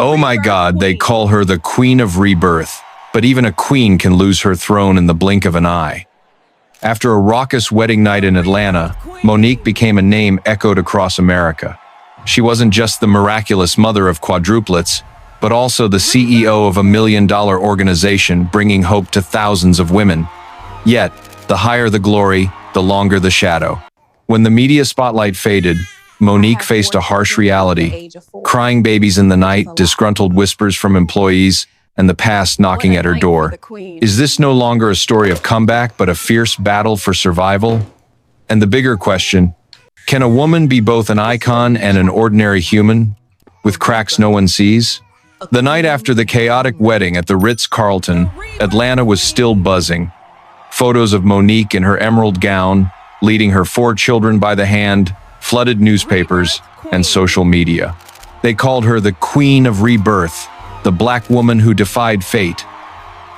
Oh my God, they call her the Queen of Rebirth, but even a queen can lose her throne in the blink of an eye. After a raucous wedding night in Atlanta, Monique became a name echoed across America. She wasn't just the miraculous mother of quadruplets, but also the CEO of a million-dollar organization bringing hope to thousands of women. Yet, the higher the glory, the longer the shadow. When the media spotlight faded, Monique faced a harsh reality. Crying babies in the night, disgruntled whispers from employees, and the past knocking at her door. Is this no longer a story of comeback, but a fierce battle for survival? And the bigger question, can a woman be both an icon and an ordinary human, with cracks no one sees? The night after the chaotic wedding at the Ritz-Carlton, Atlanta was still buzzing. Photos of Monique in her emerald gown, leading her 4 children by the hand, flooded newspapers and social media. They called her the Queen of Rebirth, the black woman who defied fate.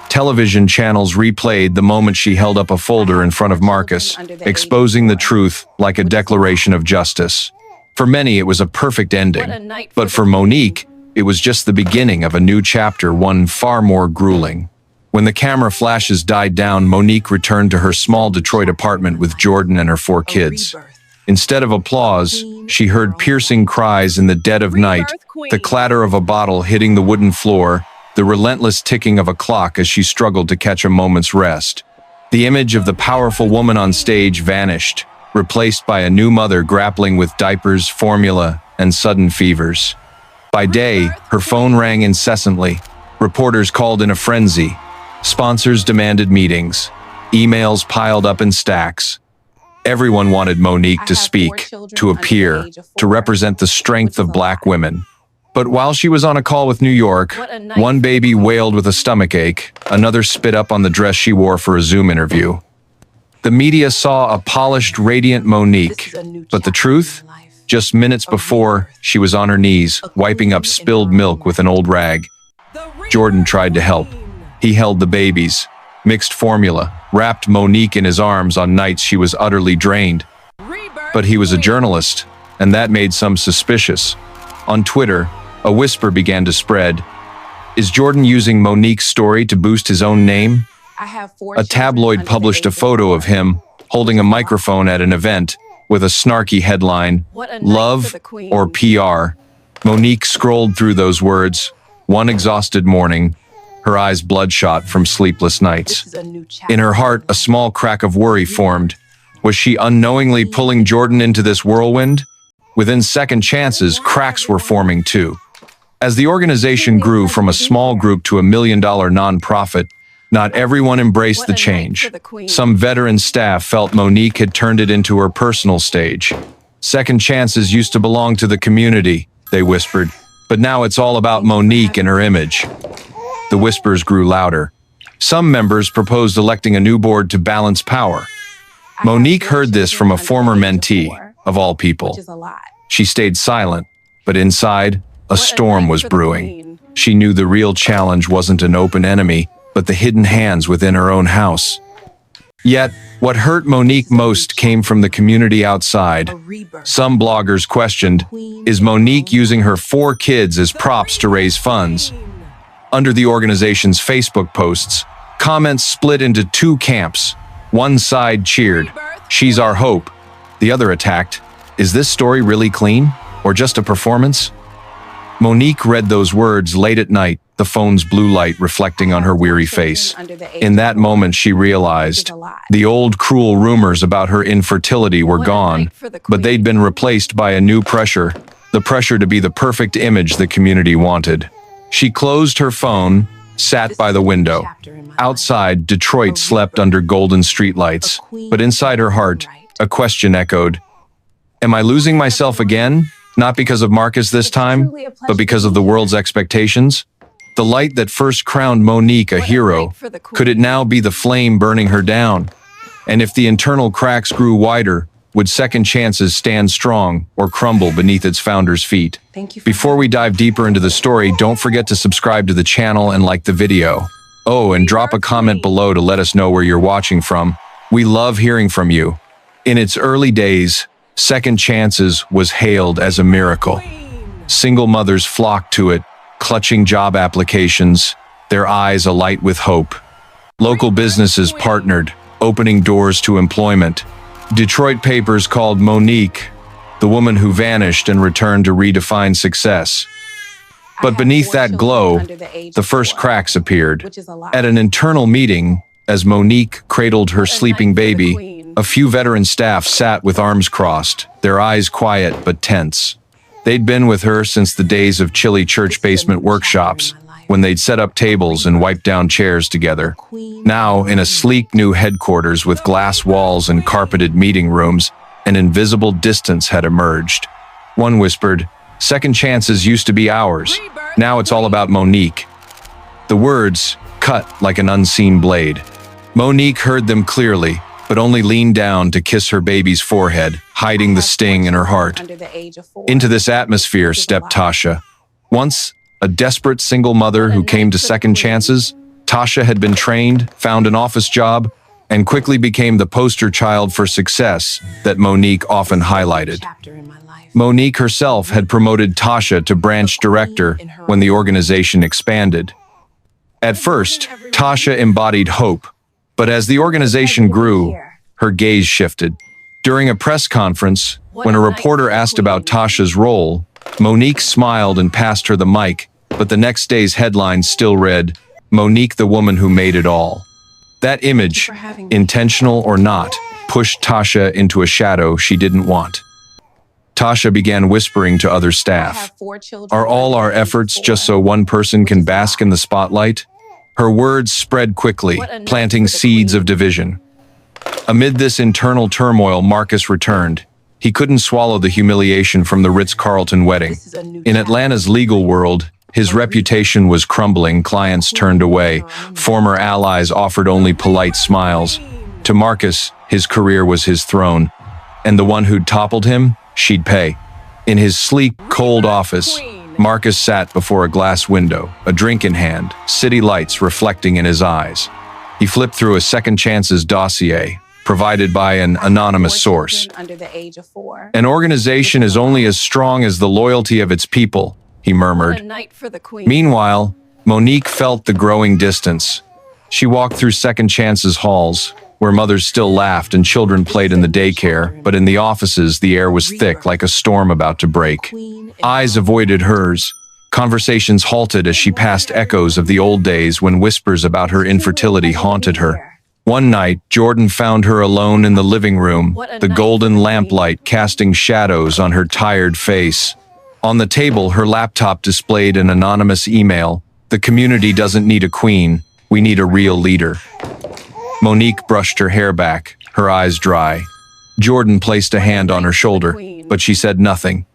Television channels replayed the moment she held up a folder in front of Marcus, exposing the truth like a declaration of justice. For many, it was a perfect ending, but for Monique, it was just the beginning of a new chapter, one far more grueling. When the camera flashes died down, Monique returned to her small Detroit apartment with Jordan and her 4 kids. Instead of applause, she heard piercing cries in the dead of night, the clatter of a bottle hitting the wooden floor, the relentless ticking of a clock as she struggled to catch a moment's rest. The image of the powerful woman on stage vanished, replaced by a new mother grappling with diapers, formula, and sudden fevers. By day, her phone rang incessantly. Reporters called in a frenzy. Sponsors demanded meetings. Emails piled up in stacks. Everyone wanted Monique to speak, to appear, to represent the strength of black women. But while she was on a call with New York, one baby wailed with a stomachache, another spit up on the dress she wore for a Zoom interview. The media saw a polished, radiant Monique, but the truth? Just minutes before, she was on her knees, wiping up spilled milk with an old rag. Jordan tried to help. He held the babies, mixed formula, wrapped Monique in his arms on nights she was utterly drained. But he was a journalist, and that made some suspicious. On Twitter, a whisper began to spread. Is Jordan using Monique's story to boost his own name? A tabloid published a photo of him holding a microphone at an event with a snarky headline, "Love or PR?" Monique scrolled through those words, one exhausted morning, her eyes bloodshot from sleepless nights. In her heart, a small crack of worry formed. Was she unknowingly pulling Jordan into this whirlwind? Within second chances, cracks were forming too. As the organization grew from a small group to a million-dollar nonprofit, not everyone embraced the change. Some veteran staff felt Monique had turned it into her personal stage. Second chances used to belong to the community, they whispered, but now it's all about Monique and her image. The whispers grew louder. Some members proposed electing a new board to balance power. Monique heard this from a former mentee, of all people. She stayed silent, but inside, a storm was brewing. She knew the real challenge wasn't an open enemy, but the hidden hands within her own house. Yet, what hurt Monique most came from the community outside. Some bloggers questioned, is Monique using her 4 kids as props to raise funds? Under the organization's Facebook posts, comments split into 2 camps. One side cheered, "She's our hope." The other attacked, "Is this story really clean? Or just a performance?" Monique read those words late at night, the phone's blue light reflecting on her weary face. In that moment, she realized the old cruel rumors about her infertility were gone, but they'd been replaced by a new pressure, the pressure to be the perfect image the community wanted. She closed her phone, sat by the window. Outside, Detroit slept under golden streetlights, but inside her heart, a question echoed. Am I losing myself again? Not because of Marcus this time, but because of the world's expectations? The light that first crowned Monique a hero, could it now be the flame burning her down? And if the internal cracks grew wider, would second chances stand strong or crumble beneath its founder's feet? Before we dive deeper into the story, don't forget to subscribe to the channel and like the video. Oh, and drop a comment below to let us know where you're watching from. We love hearing from you. In its early days, Second Chances was hailed as a miracle. Single mothers flocked to it, clutching job applications, their eyes alight with hope. Local businesses partnered, opening doors to employment. Detroit papers called Monique the woman who vanished and returned to redefine success. But beneath that glow, the first cracks appeared. At an internal meeting, as Monique cradled her sleeping baby, a few veteran staff sat with arms crossed, their eyes quiet but tense. They'd been with her since the days of chilly church basement workshops, when they'd set up tables and wiped down chairs together. Now, in a sleek new headquarters with glass walls and carpeted meeting rooms, an invisible distance had emerged. One whispered, "Second chances used to be ours. Now it's all about Monique." The words cut like an unseen blade. Monique heard them clearly, but only leaned down to kiss her baby's forehead, hiding the sting in her heart. Into this atmosphere stepped Tasha. Once a desperate single mother who came to second chances, Tasha had been trained, found an office job, and quickly became the poster child for success that Monique often highlighted. Monique herself had promoted Tasha to branch director when the organization expanded. At first, Tasha embodied hope, but as the organization grew, her gaze shifted. During a press conference, when a reporter asked about Tasha's role, Monique smiled and passed her the mic, but the next day's headline still read, "Monique the woman who made it all." That image, intentional or not, pushed Tasha into a shadow she didn't want. Tasha began whispering to other staff, "Are all our efforts just so one person can bask in the spotlight?" Her words spread quickly, planting seeds of division. Amid this internal turmoil, Marcus returned. He couldn't swallow the humiliation from the Ritz-Carlton wedding. In Atlanta's legal world, his reputation was crumbling, clients turned away, former allies offered only polite smiles. To Marcus, his career was his throne, and the one who'd toppled him, she'd pay. In his sleek, cold office, Marcus sat before a glass window, a drink in hand, city lights reflecting in his eyes. He flipped through a second chances dossier, provided by an anonymous source. "An organization is only as strong as the loyalty of its people," he murmured. Meanwhile, Monique felt the growing distance. She walked through second chances halls, where mothers still laughed and children played in the daycare, but in the offices the air was thick like a storm about to break. Eyes avoided hers. Conversations halted as she passed echoes of the old days when whispers about her infertility haunted her. One night, Jordan found her alone in the living room, the golden lamplight casting shadows on her tired face. On the table, her laptop displayed an anonymous email. "The community doesn't need a queen. We need a real leader." Monique brushed her hair back, her eyes dry. Jordan placed a hand on her shoulder, but she said nothing.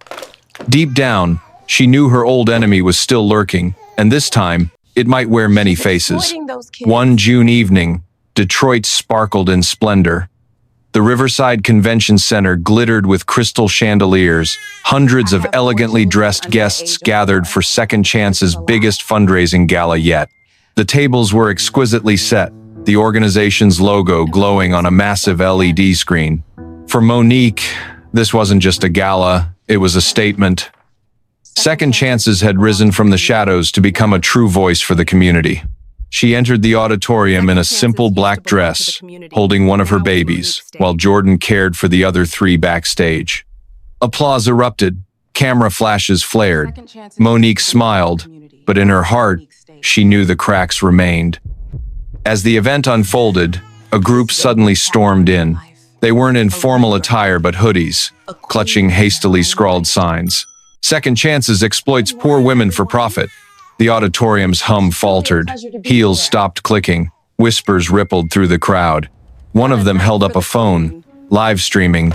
Deep down, she knew her old enemy was still lurking, and this time, it might wear many faces. One June evening, Detroit sparkled in splendor. The Riverside Convention Center glittered with crystal chandeliers. Hundreds of elegantly dressed guests gathered for Second Chance's biggest fundraising gala yet. The tables were exquisitely set, the organization's logo glowing on a massive LED screen. For Monique, this wasn't just a gala, it was a statement. Second Chances had risen from the shadows to become a true voice for the community. She entered the auditorium in a simple black dress, holding one of her babies, while Jordan cared for the other three backstage. Applause erupted, camera flashes flared. Monique smiled, but in her heart, she knew the cracks remained. As the event unfolded, a group suddenly stormed in. They weren't in formal attire but hoodies, clutching hastily scrawled signs. Second Chances exploits poor women for profit. The auditorium's hum faltered. Heels stopped clicking. Whispers rippled through the crowd. One of them held up a phone, live streaming.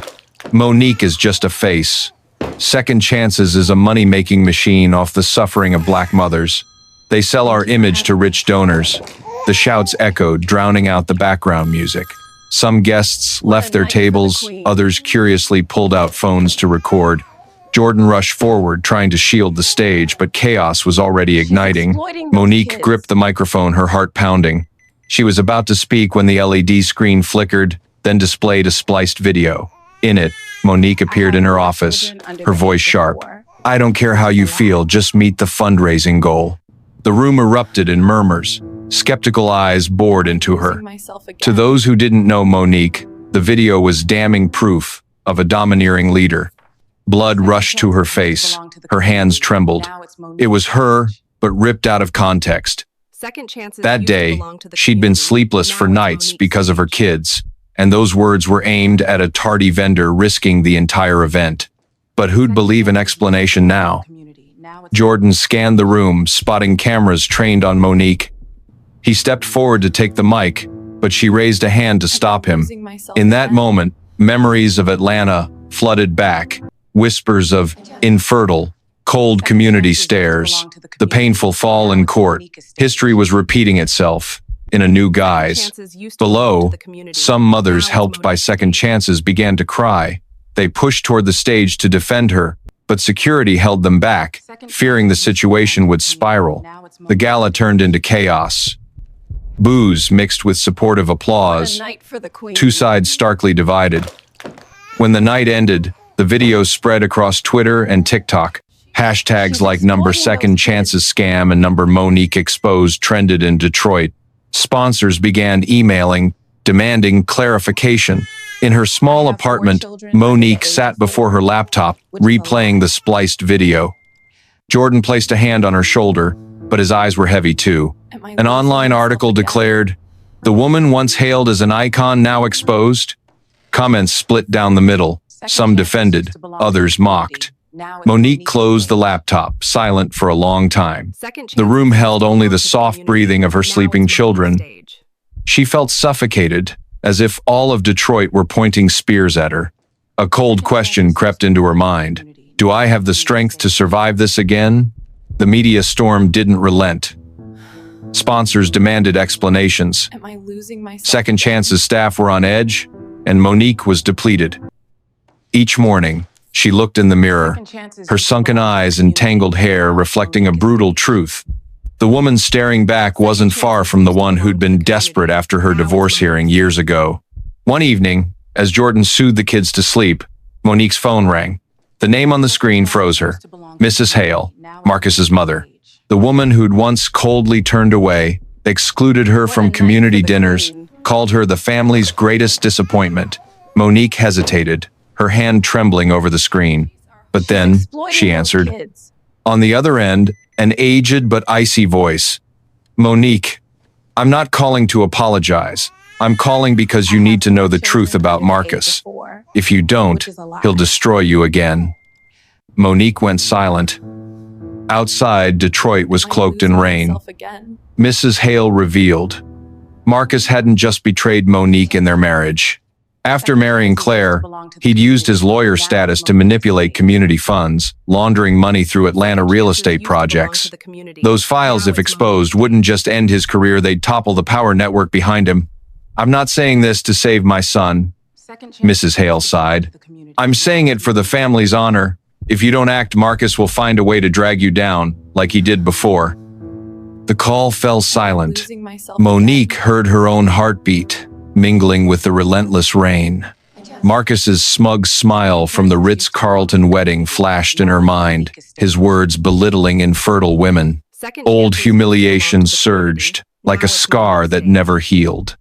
"Monique is just a face. Second Chances is a money-making machine off the suffering of black mothers. They sell our image to rich donors." The shouts echoed, drowning out the background music. Some guests left their tables, others curiously pulled out phones to record. Jordan rushed forward, trying to shield the stage, but chaos was already igniting. Monique gripped the microphone, her heart pounding. She was about to speak when the LED screen flickered, then displayed a spliced video. In it, Monique appeared in her office, her voice sharp. I don't care how you feel, just meet the fundraising goal. The room erupted in murmurs. Skeptical eyes bored into her. To those who didn't know Monique, the video was damning proof of a domineering leader. Blood rushed to her face. Her hands trembled. It was her, but ripped out of context. That day, she'd been sleepless for nights because of her kids, and those words were aimed at a tardy vendor risking the entire event. But who'd believe an explanation now? Jordan scanned the room, spotting cameras trained on Monique. He stepped forward to take the mic, but she raised a hand to stop him. In that moment, memories of Atlanta flooded back. Whispers of infertile, cold community stares, the painful fall in court. History was repeating itself in a new guise. Below, some mothers helped by second chances began to cry. They pushed toward the stage to defend her, but security held them back, fearing the situation would spiral. The gala turned into chaos. Boos mixed with supportive applause, two sides starkly divided. When the night ended, the video spread across Twitter and TikTok. Hashtags like #Second Chances Scam and #Monique Exposed trended in Detroit. Sponsors began emailing, demanding clarification. In her small apartment, Monique sat before her laptop, replaying the spliced video. Jordan placed a hand on her shoulder, but his eyes were heavy too. An online article declared, "The woman once hailed as an icon now exposed." Comments split down the middle. Some defended, others mocked. Monique closed the laptop, silent for a long time. The room held only the soft breathing of her sleeping children. She felt suffocated, as if all of Detroit were pointing spears at her. A cold question crept into her mind. Do I have the strength to survive this again? The media storm didn't relent. Sponsors demanded explanations. Second Chance's staff were on edge, and Monique was depleted. Each morning, she looked in the mirror, her sunken eyes and tangled hair reflecting a brutal truth. The woman staring back wasn't far from the one who'd been desperate after her divorce hearing years ago. One evening, as Jordan soothed the kids to sleep, Monique's phone rang. The name on the screen froze her. Mrs. Hale, Marcus's mother. The woman who'd once coldly turned away, excluded her from community dinners, called her the family's greatest disappointment. Monique hesitated, her hand trembling over the screen. But then, she answered. On the other end, an aged but icy voice. Monique, I'm not calling to apologize. I'm calling because you need to know the truth about Marcus. If you don't, he'll destroy you again. Monique went silent. Outside, Detroit was cloaked in rain. Mrs. Hale revealed. Marcus hadn't just betrayed Monique in their marriage. After marrying Claire, he'd used his lawyer status to manipulate community funds, laundering money through Atlanta real estate projects. Those files, if exposed, wouldn't just end his career, they'd topple the power network behind him. I'm not saying this to save my son, Mrs. Hale sighed. I'm saying it for the family's honor. If you don't act, Marcus will find a way to drag you down, like he did before. The call fell silent. Monique heard her own heartbeat, mingling with the relentless rain. Marcus's smug smile from the Ritz-Carlton wedding flashed in her mind, his words belittling infertile women. Old humiliation surged, like a scar that never healed.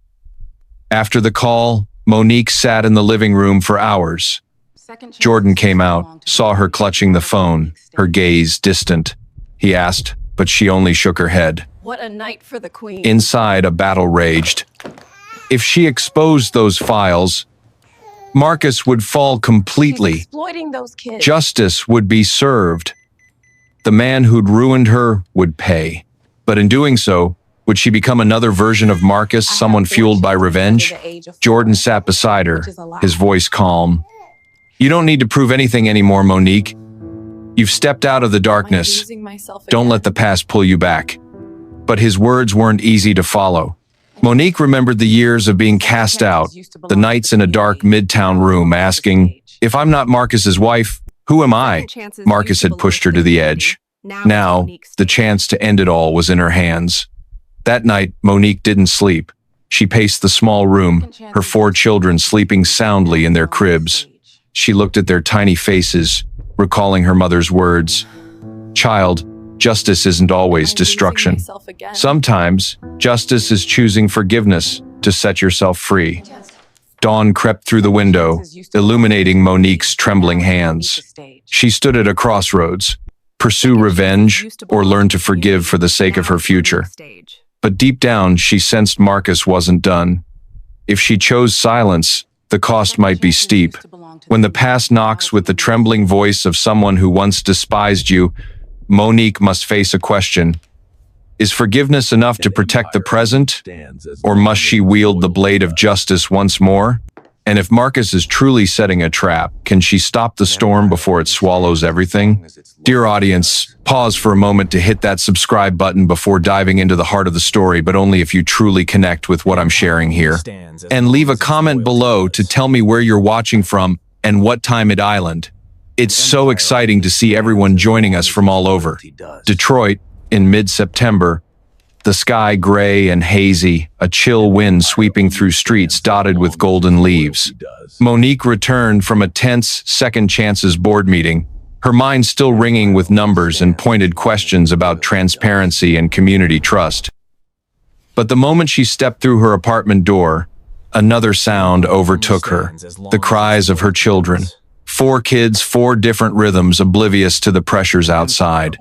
After the call, Monique sat in the living room for hours. Jordan came out, saw her clutching the phone, her gaze distant. He asked, but she only shook her head. What a night for the queen. Inside, a battle raged. If she exposed those files, Marcus would fall completely. She's exploiting those kids. Justice would be served. The man who'd ruined her would pay. But in doing so, would she become another version of Marcus, someone fueled by revenge? Jordan sat beside her, his voice calm. You don't need to prove anything anymore, Monique. You've stepped out of the darkness. Don't let the past pull you back. But his words weren't easy to follow. Monique remembered the years of being cast out, the nights in a dark midtown room asking, if I'm not Marcus's wife, who am I? Marcus had pushed her to the edge. Now, the chance to end it all was in her hands. That night, Monique didn't sleep. She paced the small room, her 4 children sleeping soundly in their cribs. She looked at their tiny faces, recalling her mother's words. Child, justice isn't always destruction. Sometimes, justice is choosing forgiveness to set yourself free. Dawn crept through the window, illuminating Monique's trembling hands. She stood at a crossroads: pursue revenge or learn to forgive for the sake of her future. But deep down, she sensed Marcus wasn't done. If she chose silence, the cost might be steep. When the past knocks with the trembling voice of someone who once despised you, Monique must face a question. Is forgiveness enough to protect the present, or must she wield the blade of justice once more? And if Marcus is truly setting a trap, can she stop the storm before it swallows everything? Dear audience, pause for a moment to hit that subscribe button before diving into the heart of the story, but only if you truly connect with what I'm sharing here. And leave a comment below to tell me where you're watching from and what time at Island. It's so exciting to see everyone joining us from all over. Detroit, in mid-September, the sky gray and hazy, a chill wind sweeping through streets dotted with golden leaves. Monique returned from a tense Second Chances board meeting, her mind still ringing with numbers and pointed questions about transparency and community trust. But the moment she stepped through her apartment door, another sound overtook her: the cries of her children. 4 kids, 4 different rhythms, oblivious to the pressures outside.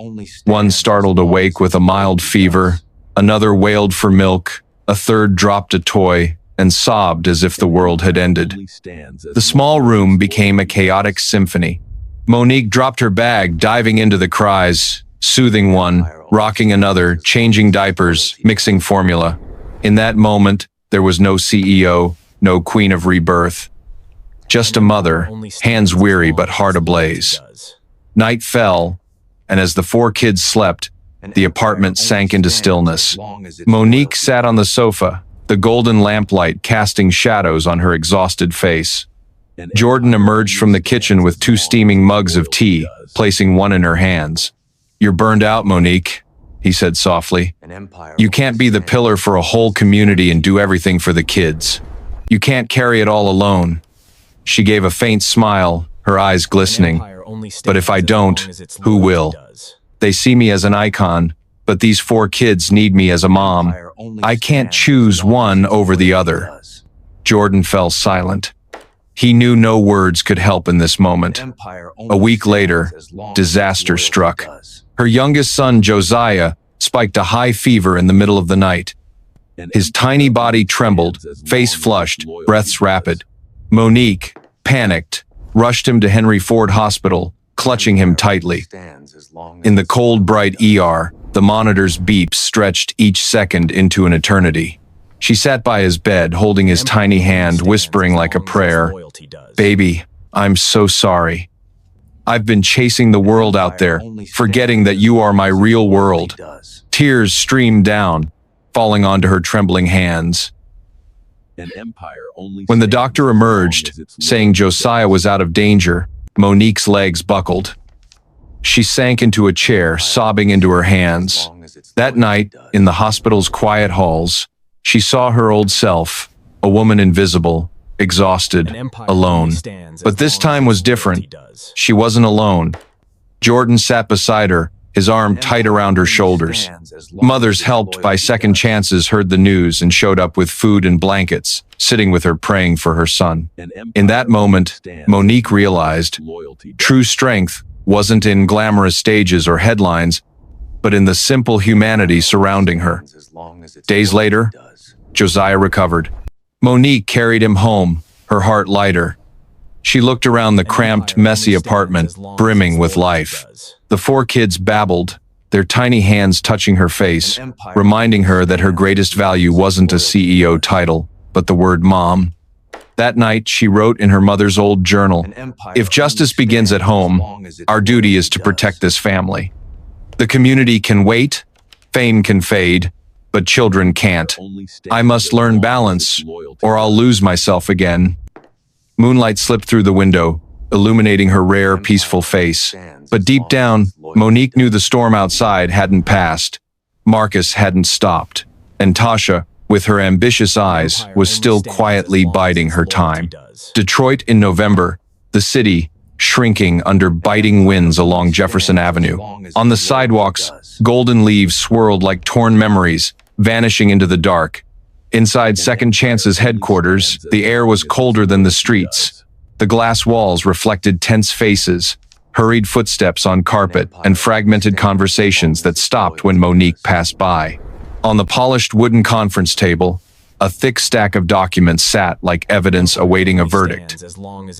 One startled awake with a mild fever, another wailed for milk, a third dropped a toy and sobbed as if the world had ended. The small room became a chaotic symphony. Monique dropped her bag, diving into the cries, soothing one, rocking another, changing diapers, mixing formula. In that moment, there was no CEO, no Queen of Rebirth. Just a mother, hands weary but heart ablaze. Night fell, and as the 4 kids slept, the apartment sank into stillness. Monique sat on the sofa, the golden lamplight casting shadows on her exhausted face. Jordan emerged from the kitchen with 2 steaming mugs of tea, placing one in her hands. "You're burned out, Monique," he said softly. "You can't be the pillar for a whole community and do everything for the kids. You can't carry it all alone." She gave a faint smile, her eyes glistening. "But if I don't, who will? They see me as an icon, but these 4 kids need me as a mom. I can't choose one over the other." Jordan fell silent. He knew no words could help in this moment. A week later, disaster struck. Her youngest son, Josiah, spiked a high fever in the middle of the night. His tiny body trembled, face flushed, breaths rapid. Monique, panicked, rushed him to Henry Ford Hospital, clutching him tightly. In the cold, bright ER, the monitor's beeps stretched each second into an eternity. She sat by his bed, holding his tiny hand, whispering like a prayer, "Baby, I'm so sorry. I've been chasing the world out there, forgetting that you are my real world." Tears streamed down, falling onto her trembling hands. When the doctor emerged, saying Josiah was out of danger, Monique's legs buckled. She sank into a chair, sobbing into her hands. That night, in the hospital's quiet halls, she saw her old self, a woman invisible, exhausted, alone. But this time was different. She wasn't alone. Jordan sat beside her, his arm tight around her shoulders. Mothers helped by second chances heard the news and showed up with food and blankets, sitting with her praying for her son. In that moment, Monique realized true strength wasn't in glamorous stages or headlines, but in the simple humanity surrounding her. Days later, Josiah recovered. Monique carried him home, her heart lighter. She looked around the cramped, messy apartment, brimming with life. The 4 kids babbled, their tiny hands touching her face, reminding her that her greatest value wasn't a CEO title, but the word mom. That night, she wrote in her mother's old journal, "If justice begins at home, our duty is to protect this family. The community can wait, fame can fade, but children can't. I must learn balance, or I'll lose myself again." Moonlight slipped through the window, illuminating her rare, peaceful face. But deep down, Monique knew the storm outside hadn't passed. Marcus hadn't stopped. And Tasha, with her ambitious eyes, was still quietly biding her time. Detroit in November, the city, shrinking under biting winds along Jefferson Avenue. On the sidewalks, golden leaves swirled like torn memories, vanishing into the dark. Inside Second Chance's headquarters, the air was colder than the streets. The glass walls reflected tense faces, hurried footsteps on carpet, and fragmented conversations that stopped when Monique passed by. On the polished wooden conference table, a thick stack of documents sat like evidence awaiting a verdict.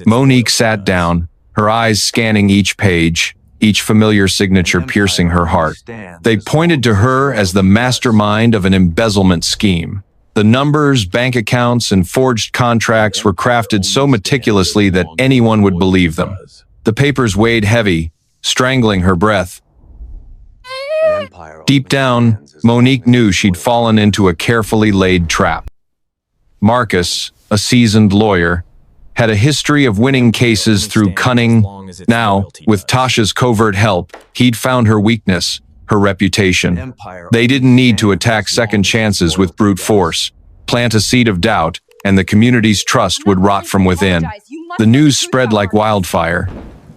Monique sat down, her eyes scanning each page, each familiar signature piercing her heart. They pointed to her as the mastermind of an embezzlement scheme. The numbers, bank accounts, and forged contracts were crafted so meticulously that anyone would believe them. The papers weighed heavy, strangling her breath. Deep down, Monique knew she'd fallen into a carefully laid trap. Marcus, a seasoned lawyer, had a history of winning cases through cunning. Now, with Tasha's covert help, he'd found her weakness, her reputation. They didn't need to attack Second Chances with brute force, plant a seed of doubt, and the community's trust would rot from within. The news spread like wildfire.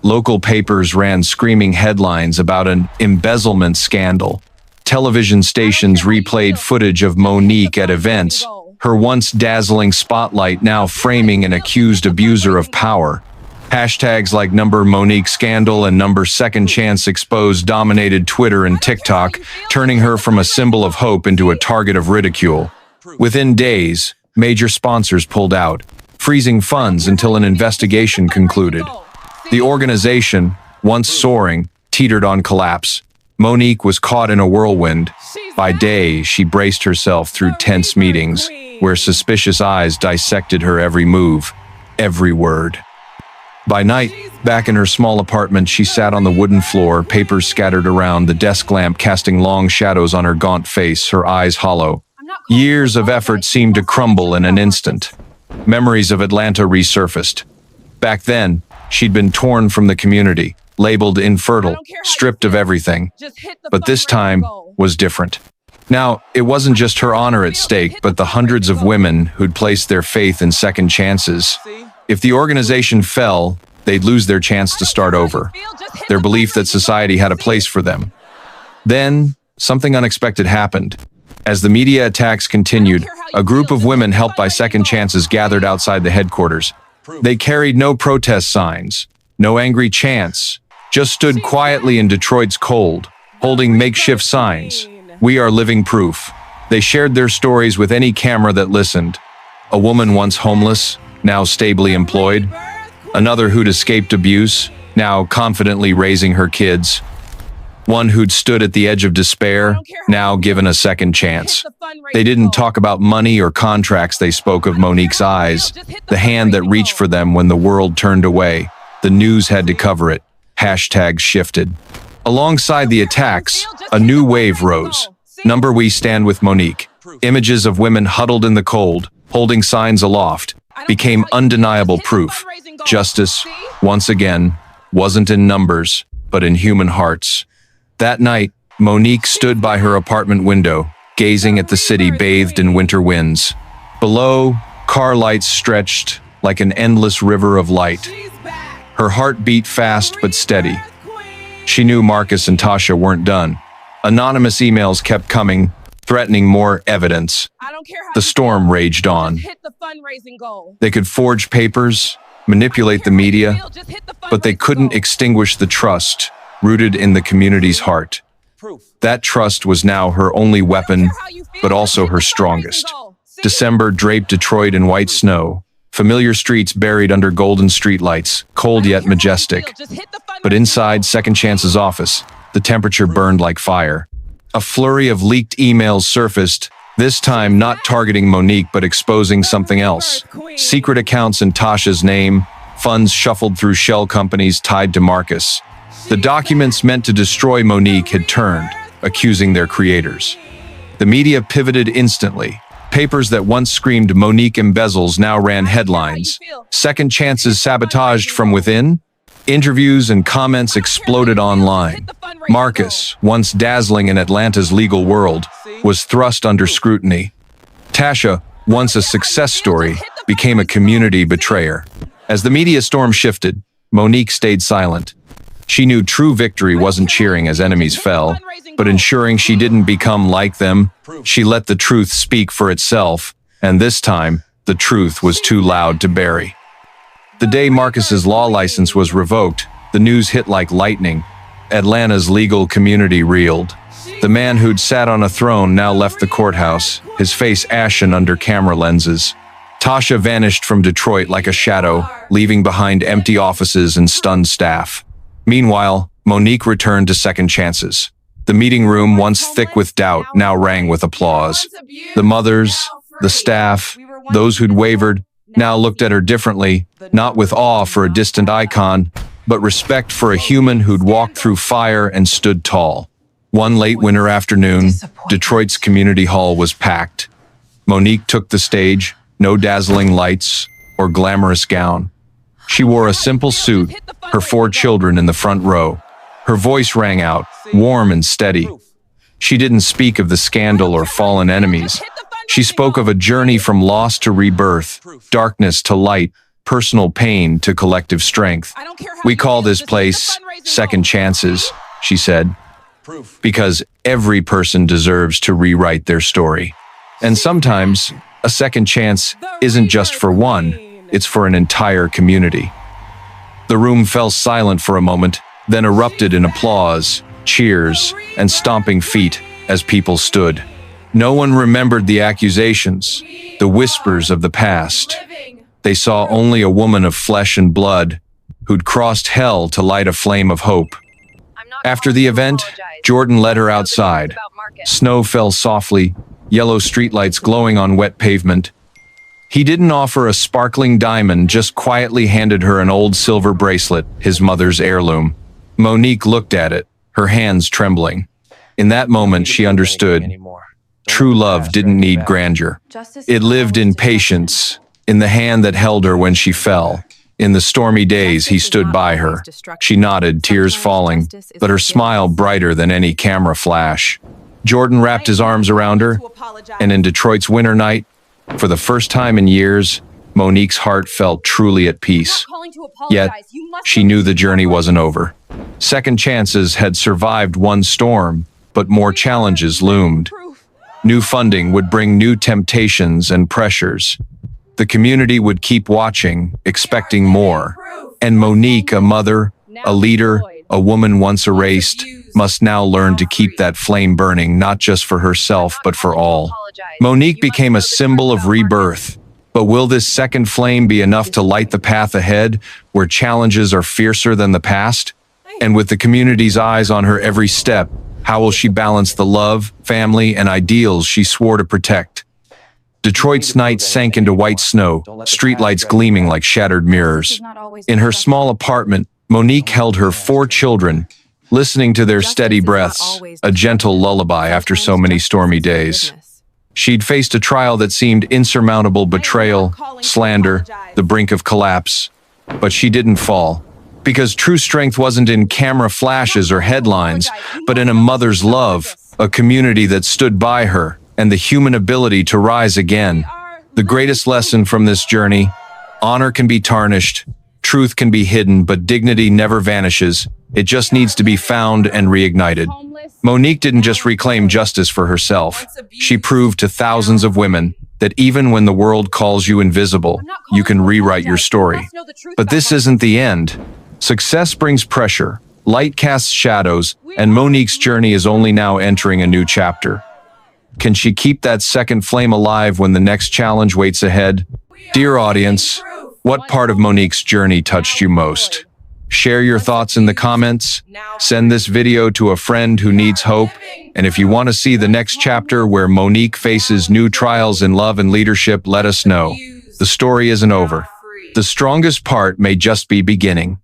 Local papers ran screaming headlines about an embezzlement scandal. Television stations replayed footage of Monique at events, her once dazzling spotlight now framing an accused abuser of power. Hashtags like #Monique Scandal and #Second Chance Exposed dominated Twitter and TikTok, turning her from a symbol of hope into a target of ridicule. Within days, major sponsors pulled out, freezing funds until an investigation concluded. The organization, once soaring, teetered on collapse. Monique was caught in a whirlwind. By day, she braced herself through tense meetings, where suspicious eyes dissected her every move, every word. By night, back in her small apartment, she sat on the wooden floor, papers scattered around, the desk lamp casting long shadows on her gaunt face, her eyes hollow. Years of effort seemed to crumble in an instant. Memories of Atlanta resurfaced. Back then, she'd been torn from the community, labeled infertile, stripped of everything. But this time was different. Now, it wasn't just her honor at stake, but the hundreds of women who'd placed their faith in Second Chances. If the organization fell, they'd lose their chance to start over, their belief that society had a place for them. Then, something unexpected happened. As the media attacks continued, a group of women helped by Second Chances gathered outside the headquarters. They carried no protest signs, no angry chants, just stood quietly in Detroit's cold, holding makeshift signs. "We are living proof." They shared their stories with any camera that listened. A woman once homeless, now stably employed. Another who'd escaped abuse, now confidently raising her kids. One who'd stood at the edge of despair, now given a second chance. They didn't talk about money or contracts, they spoke of Monique's eyes, the hand that reached for them when the world turned away. The news had to cover it. Hashtags shifted. Alongside the attacks, a new wave rose. We stand with Monique. Images of women huddled in the cold, holding signs aloft, became undeniable proof. Justice, once again, wasn't in numbers, but in human hearts. That night, Monique stood by her apartment window, gazing at the city bathed in winter winds. Below, car lights stretched like an endless river of light. Her heart beat fast but steady. She knew Marcus and Tasha weren't done. Anonymous emails kept coming, threatening more evidence. The storm raged on. They could forge papers, manipulate the media, but they couldn't extinguish the trust rooted in the community's heart. That trust was now her only weapon, but also her strongest. December draped Detroit in white snow, familiar streets buried under golden streetlights, cold yet majestic. But inside Second Chance's office, the temperature burned like fire. A flurry of leaked emails surfaced, this time not targeting Monique but exposing something else. Secret accounts in Tasha's name, funds shuffled through shell companies tied to Marcus. The documents meant to destroy Monique had turned, accusing their creators. The media pivoted instantly. Papers that once screamed Monique embezzles now ran headlines. Second Chances sabotaged from within? Interviews and comments exploded online. Marcus, once dazzling in Atlanta's legal world, was thrust under scrutiny. Tasha, once a success story, became a community betrayer. As the media storm shifted, Monique stayed silent. She knew true victory wasn't cheering as enemies fell, but ensuring she didn't become like them. She let the truth speak for itself, and this time, the truth was too loud to bury. The day Marcus's law license was revoked, the news hit like lightning. Atlanta's legal community reeled. The man who'd sat on a throne now left the courthouse, his face ashen under camera lenses. Tasha vanished from Detroit like a shadow, leaving behind empty offices and stunned staff. Meanwhile, Monique returned to second chances. The meeting room, once thick with doubt, now rang with applause. The mothers, the staff, those who'd wavered, now looked at her differently, not with awe for a distant icon, but respect for a human who'd walked through fire and stood tall. One late winter afternoon, Detroit's community hall was packed. Monique took the stage, no dazzling lights or glamorous gown. She wore a simple suit, her 4 children in the front row. Her voice rang out, warm and steady. She didn't speak of the scandal or fallen enemies. She spoke of a journey from loss to rebirth, darkness to light, personal pain to collective strength. We call this place Second Chances, she said, because every person deserves to rewrite their story. And sometimes, a second chance isn't just for one, it's for an entire community. The room fell silent for a moment, then erupted in applause, cheers, and stomping feet as people stood. No one remembered the accusations, the whispers of the past. They saw only a woman of flesh and blood who'd crossed hell to light a flame of hope. After the event, Jordan led her outside. Snow fell softly, yellow streetlights glowing on wet pavement. He didn't offer a sparkling diamond, just quietly handed her an old silver bracelet, his mother's heirloom. Monique looked at it, her hands trembling. In that moment, she understood. True love didn't need grandeur. It lived in patience, in the hand that held her when she fell. In the stormy days, he stood by her. She nodded, tears falling, but her smile brighter than any camera flash. Jordan wrapped his arms around her, and in Detroit's winter night, for the first time in years, Monique's heart felt truly at peace. Yet, she knew the journey wasn't over. Second chances had survived one storm, but more challenges loomed. New funding would bring new temptations and pressures. The community would keep watching, expecting more. And Monique, a mother, a leader, a woman once erased, must now learn to keep that flame burning, not just for herself, but for all. Monique became a symbol of rebirth. But will this second flame be enough to light the path ahead, where challenges are fiercer than the past? And with the community's eyes on her every step, how will she balance the love, family, and ideals she swore to protect? Detroit's night sank into white snow, streetlights gleaming like shattered mirrors. In her small apartment, Monique held her 4 children, listening to their steady breaths, a gentle lullaby after so many stormy days. She'd faced a trial that seemed insurmountable: betrayal, slander, the brink of collapse. But she didn't fall. Because true strength wasn't in camera flashes or headlines, but in a mother's love, a community that stood by her, and the human ability to rise again. The greatest lesson from this journey: honor can be tarnished, truth can be hidden, but dignity never vanishes. It just needs to be found and reignited. Monique didn't just reclaim justice for herself. She proved to thousands of women that even when the world calls you invisible, you can rewrite your story. But this isn't the end. Success brings pressure, light casts shadows, and Monique's journey is only now entering a new chapter. Can she keep that second flame alive when the next challenge waits ahead? Dear audience, what part of Monique's journey touched you most? Share your thoughts in the comments. Send this video to a friend who needs hope. And if you want to see the next chapter where Monique faces new trials in love and leadership, let us know. The story isn't over. The strongest part may just be beginning.